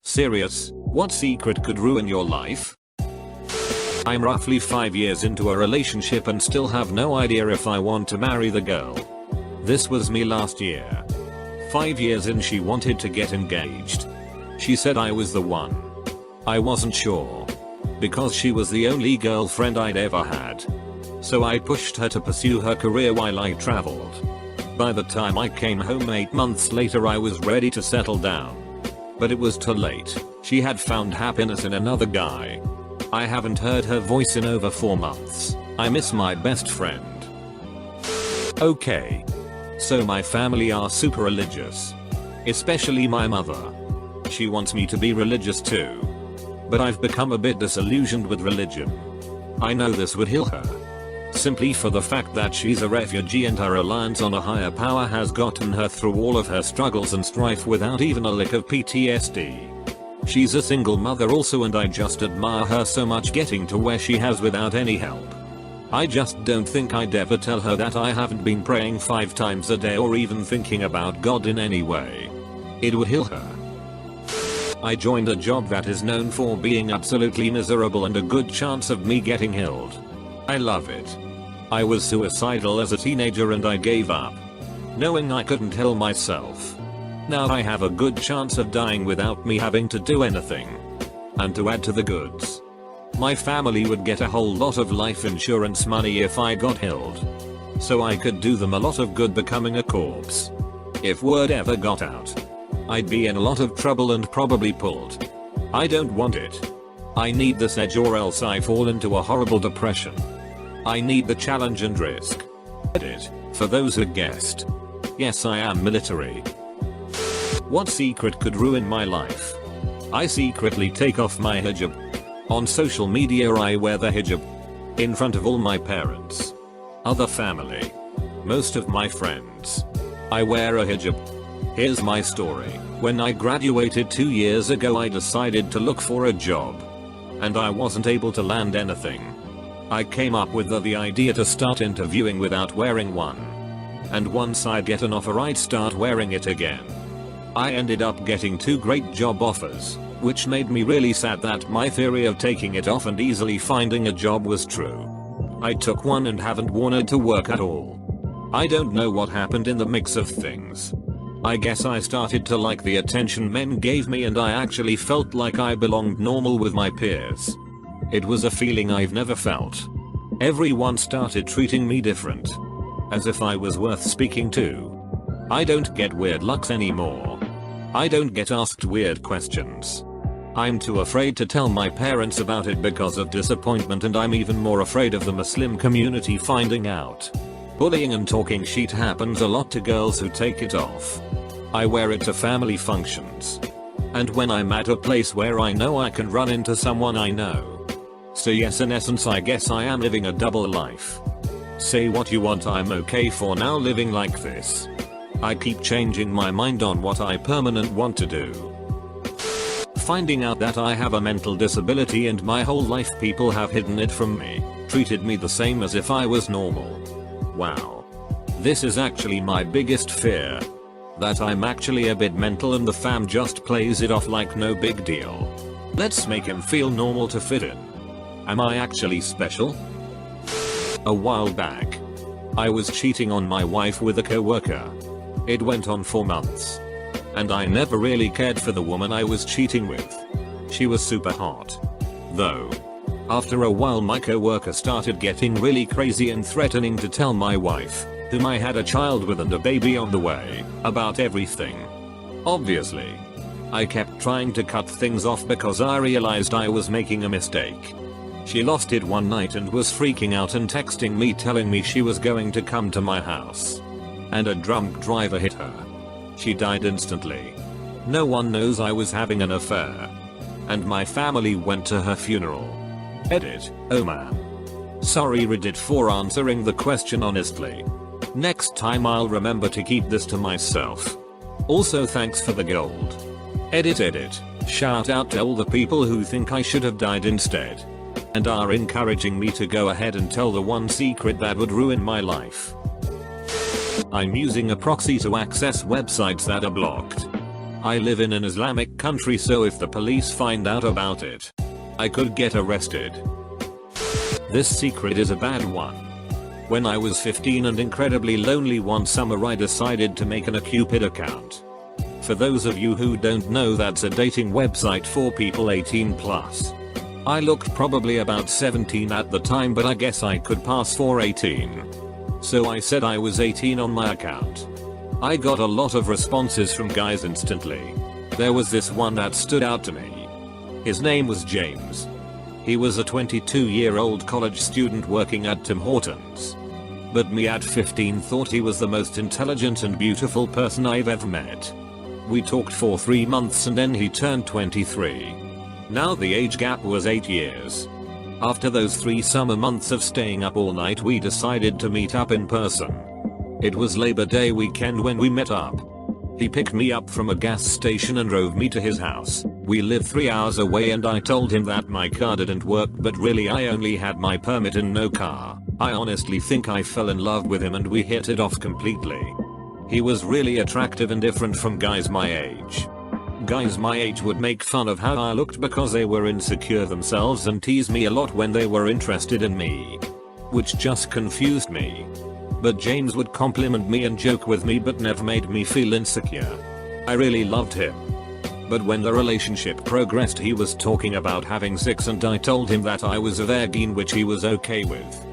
Serious, what secret could ruin your life? I'm roughly 5 years into a relationship and still have no idea if I want to marry the girl. This was me last year. 5 years in, she wanted to get engaged. She said I was the one. I wasn't sure. Because she was the only girlfriend I'd ever had. So I pushed her to pursue her career while I traveled. By the time I came home 8 months later, I was ready to settle down. But it was too late. She had found happiness in another guy. I haven't heard her voice in over 4 months. I miss my best friend. Okay. So my family are super religious. Especially my mother. She wants me to be religious too. But I've become a bit disillusioned with religion. I know this would heal her. Simply for the fact that she's a refugee and her reliance on a higher power has gotten her through all of her struggles and strife without even a lick of PTSD. She's a single mother also, and I just admire her so much getting to where she has without any help. I just don't think I'd ever tell her that I haven't been praying 5 times a day or even thinking about God in any way. It would heal her. I joined a job that is known for being absolutely miserable and a good chance of me getting healed. I love it. I was suicidal as a teenager and I gave up, knowing I couldn't heal myself. Now I have a good chance of dying without me having to do anything. And to add to the goods, my family would get a whole lot of life insurance money if I got healed. So I could do them a lot of good becoming a corpse. If word ever got out, I'd be in a lot of trouble and probably pulled. I don't want it. I need this edge or else I fall into a horrible depression. I need the challenge and risk. Edit. For those who guessed. Yes, I am military. What secret could ruin my life? I secretly take off my hijab. On social media I wear the hijab. In front of all my parents. Other family. Most of my friends. I wear a hijab. Here's my story. When I graduated 2 years ago, I decided to look for a job. And I wasn't able to land anything. I came up with the idea to start interviewing without wearing one. And once I get an offer, I'd start wearing it again. I ended up getting 2 great job offers, which made me really sad that my theory of taking it off and easily finding a job was true. I took one and haven't worn it to work at all. I don't know what happened in the mix of things. I guess I started to like the attention men gave me and I actually felt like I belonged normal with my peers. It was a feeling I've never felt. Everyone started treating me different. As if I was worth speaking to. I don't get weird looks anymore. I don't get asked weird questions. I'm too afraid to tell my parents about it because of disappointment, and I'm even more afraid of the Muslim community finding out. Bullying and talking shit happens a lot to girls who take it off. I wear it to family functions. And when I'm at a place where I know I can run into someone I know. So yes, in essence I guess I am living a double life. Say what you want, I'm okay for now living like this. I keep changing my mind on what I permanently want to do. Finding out that I have a mental disability and my whole life people have hidden it from me, treated me the same as if I was normal. Wow. This is actually my biggest fear. That I'm actually a bit mental and the fam just plays it off like no big deal. Let's make him feel normal to fit in. Am I actually special? A while back, I was cheating on my wife with a coworker. It went on for months. And I never really cared for the woman I was cheating with. She was super hot. Though. After a while my coworker started getting really crazy and threatening to tell my wife, whom I had a child with and a baby on the way, about everything. Obviously. I kept trying to cut things off because I realized I was making a mistake. She lost it one night and was freaking out and texting me telling me she was going to come to my house. And a drunk driver hit her. She died instantly. No one knows I was having an affair. And my family went to her funeral. Edit. Oh man. Sorry Reddit for answering the question honestly. Next time I'll remember to keep this to myself. Also thanks for the gold. Edit. Shout out to all the people who think I should have died instead. And are encouraging me to go ahead and tell the one secret that would ruin my life. I'm using a proxy to access websites that are blocked. I live in an Islamic country, so if the police find out about it, I could get arrested. This secret is a bad one. When I was 15 and incredibly lonely one summer, I decided to make an Cupid account. For those of you who don't know, that's a dating website for people 18 plus. I looked probably about 17 at the time, but I guess I could pass for 18. So I said I was 18 on my account. I got a lot of responses from guys instantly. There was this one that stood out to me. His name was James. He was a 22-year-old college student working at Tim Hortons. But me at 15 thought he was the most intelligent and beautiful person I've ever met. We talked for 3 months and then he turned 23. Now the age gap was 8 years. After those 3 summer months of staying up all night, we decided to meet up in person. It was Labor Day weekend when we met up. He picked me up from a gas station and drove me to his house. We lived 3 hours away and I told him that my car didn't work, but really I only had my permit and no car. I honestly think I fell in love with him and we hit it off completely. He was really attractive and different from guys my age. Guys my age would make fun of how I looked because they were insecure themselves and tease me a lot when they were interested in me, which just confused me. But James would compliment me and joke with me, but never made me feel insecure. I really loved him. But when the relationship progressed, he was talking about having sex and I told him that I was a virgin, which he was okay with.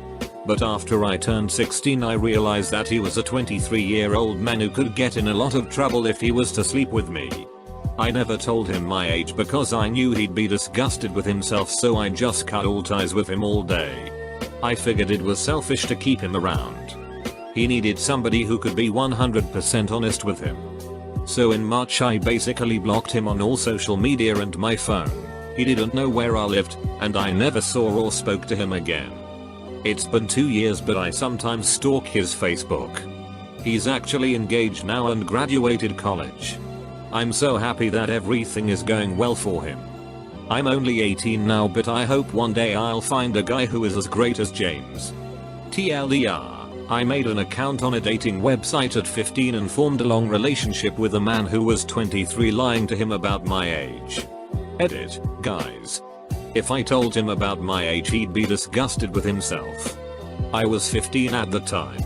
But after I turned 16 I realized that he was a 23-year-old man who could get in a lot of trouble if he was to sleep with me. I never told him my age because I knew he'd be disgusted with himself, so I just cut all ties with him all day. I figured it was selfish to keep him around. He needed somebody who could be 100% honest with him. So in March I basically blocked him on all social media and my phone. He didn't know where I lived, and I never saw or spoke to him again. It's been 2 years, but I sometimes stalk his Facebook. He's actually engaged now and graduated college. I'm so happy that everything is going well for him. I'm only 18 now, but I hope one day I'll find a guy who is as great as James. TLDR, I made an account on a dating website at 15 and formed a long relationship with a man who was 23, lying to him about my age. Edit, guys. If I told him about my age, he'd be disgusted with himself. I was 15 at the time.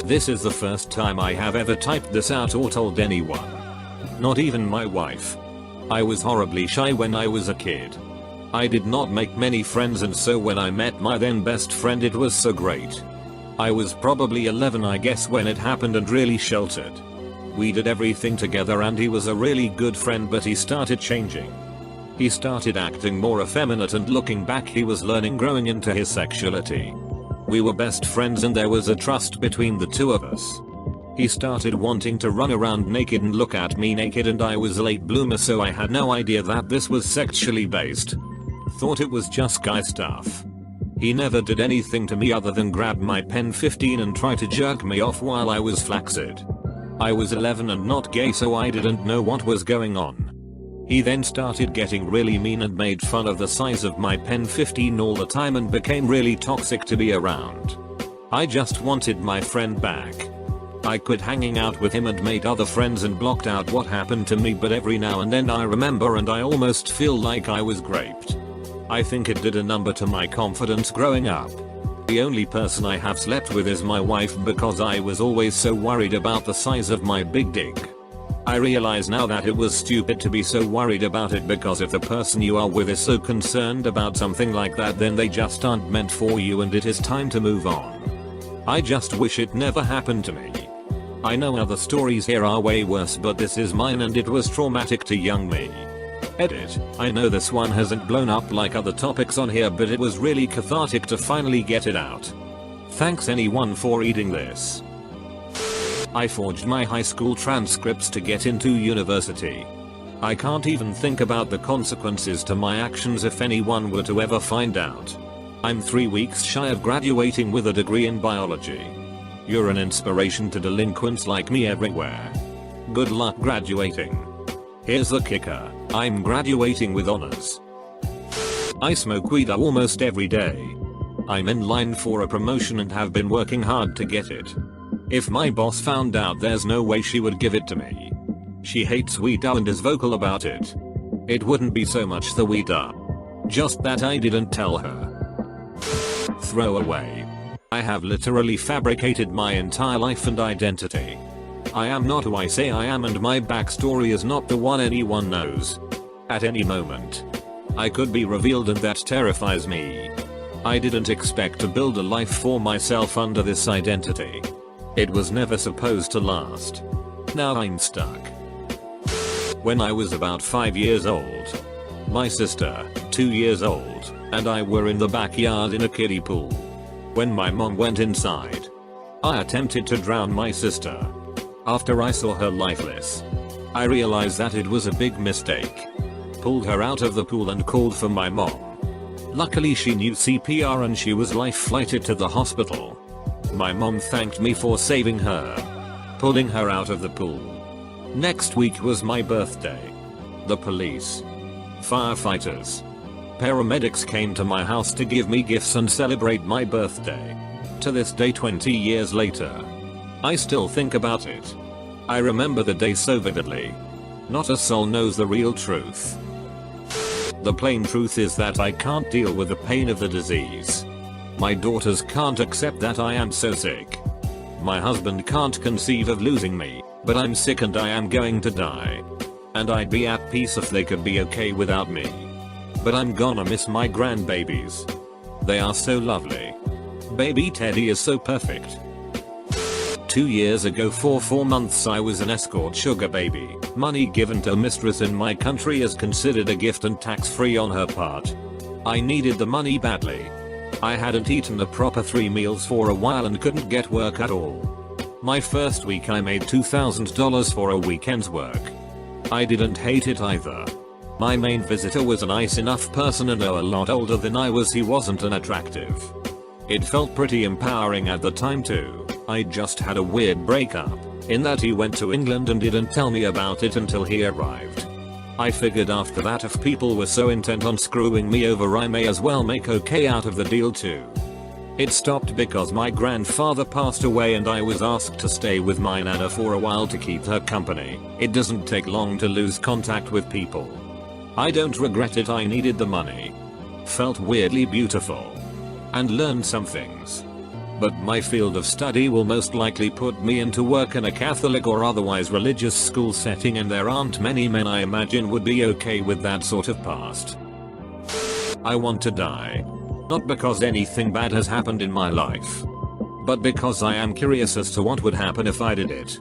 This is the first time I have ever typed this out or told anyone. Not even my wife. I was horribly shy when I was a kid. I did not make many friends, and so when I met my then best friend it was so great. I was probably 11 I guess when it happened and really sheltered. We did everything together and he was a really good friend, but he started changing. He started acting more effeminate, and looking back he was learning, growing into his sexuality. We were best friends and there was a trust between the two of us. He started wanting to run around naked and look at me naked, and I was a late bloomer so I had no idea that this was sexually based. Thought it was just guy stuff. He never did anything to me other than grab my pen 15 and try to jerk me off while I was flaccid. I was 11 and not gay, so I didn't know what was going on. He then started getting really mean and made fun of the size of my pen 15 all the time and became really toxic to be around. I just wanted my friend back. I quit hanging out with him and made other friends and blocked out what happened to me, but every now and then I remember and I almost feel like I was raped. I think it did a number to my confidence growing up. The only person I have slept with is my wife because I was always so worried about the size of my big dick. I realize now that it was stupid to be so worried about it, because if the person you are with is so concerned about something like that, then they just aren't meant for you and it is time to move on. I just wish it never happened to me. I know other stories here are way worse, but this is mine and it was traumatic to young me. Edit, I know this one hasn't blown up like other topics on here, but it was really cathartic to finally get it out. Thanks anyone for reading this. I forged my high school transcripts to get into university. I can't even think about the consequences to my actions if anyone were to ever find out. I'm 3 weeks shy of graduating with a degree in biology. You're an inspiration to delinquents like me everywhere. Good luck graduating. Here's the kicker, I'm graduating with honors. I smoke weed almost every day. I'm in line for a promotion and have been working hard to get it. If my boss found out, there's no way she would give it to me. She hates weed and is vocal about it. It wouldn't be so much the weed, just that I didn't tell her. Throw away. I have literally fabricated my entire life and identity. I am not who I say I am, and my backstory is not the one anyone knows. At any moment, I could be revealed, and that terrifies me. I didn't expect to build a life for myself under this identity. It was never supposed to last. Now I'm stuck. When I was about 5 years old, my sister, 2 years old, and I were in the backyard in a kiddie pool. When my mom went inside, I attempted to drown my sister. After I saw her lifeless, I realized that it was a big mistake. Pulled her out of the pool and called for my mom. Luckily she knew CPR and she was life flighted to the hospital. My mom thanked me for saving her, pulling her out of the pool. Next week was my birthday. The police, firefighters, paramedics came to my house to give me gifts and celebrate my birthday. To this day, 20 years later, I still think about it. I remember the day so vividly. Not a soul knows the real truth. The plain truth is that I can't deal with the pain of the disease. My daughters can't accept that I am so sick. My husband can't conceive of losing me, but I'm sick and I am going to die. And I'd be at peace if they could be okay without me. But I'm gonna miss my grandbabies. They are so lovely. Baby Teddy is so perfect. 2 years ago for 4 months I was an escort sugar baby. Money given to a mistress in my country is considered a gift and tax-free on her part. I needed the money badly. I hadn't eaten a proper 3 meals for a while and couldn't get work at all. My first week I made $2,000 for a weekend's work. I didn't hate it either. My main visitor was a nice enough person and a lot older than I was. He wasn't unattractive. It felt pretty empowering at the time too. I just had a weird breakup, in that he went to England and didn't tell me about it until he arrived. I figured after that if people were so intent on screwing me over I may as well make okay out of the deal too. It stopped because my grandfather passed away and I was asked to stay with my nana for a while to keep her company. It doesn't take long to lose contact with people. I don't regret it, I needed the money. Felt weirdly beautiful. And learned some things. But my field of study will most likely put me into work in a Catholic or otherwise religious school setting, and there aren't many men I imagine would be okay with that sort of past. I want to die. Not because anything bad has happened in my life, but because I am curious as to what would happen if I did it.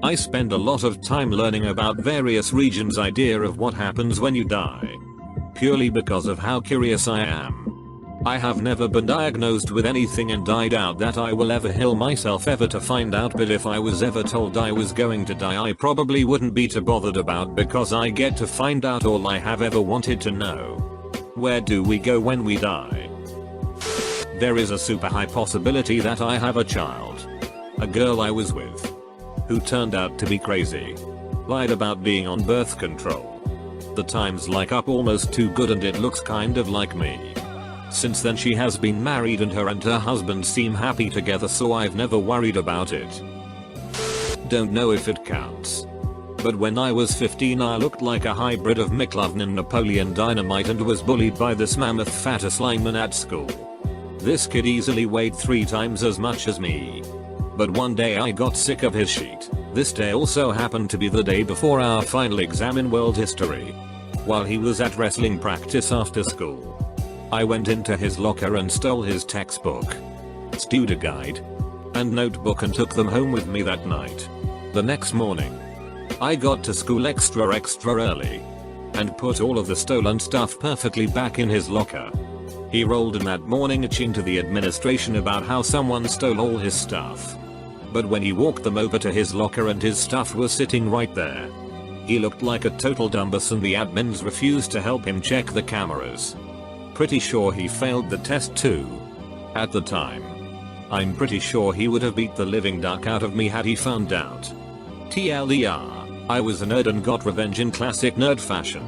I spend a lot of time learning about various regions' idea of what happens when you die. Purely because of how curious I am. I have never been diagnosed with anything and I doubt that I will ever heal myself ever to find out, but if I was ever told I was going to die I probably wouldn't be too bothered about, because I get to find out all I have ever wanted to know. Where do we go when we die? There is a super high possibility that I have a child. A girl I was with, who turned out to be crazy. Lied about being on birth control. The times like up almost too good and it looks kind of like me. Since then she has been married and her husband seem happy together, so I've never worried about it. Don't know if it counts. But when I was 15 I looked like a hybrid of McLovin and Napoleon Dynamite and was bullied by this mammoth fattest lineman at school. This kid easily weighed 3 times as much as me. But one day I got sick of his sheet. This day also happened to be the day before our final exam in world history. While he was at wrestling practice after school, I went into his locker and stole his textbook, study guide, and notebook and took them home with me that night. The next morning, I got to school extra early and put all of the stolen stuff perfectly back in his locker. He rolled in that morning itching to the administration about how someone stole all his stuff. But when he walked them over to his locker and his stuff was sitting right there, he looked like a total dumbass and the admins refused to help him check the cameras. Pretty sure he failed the test too. At the time. I'm pretty sure he would have beat the living duck out of me had he found out. TLDR, I was a nerd and got revenge in classic nerd fashion.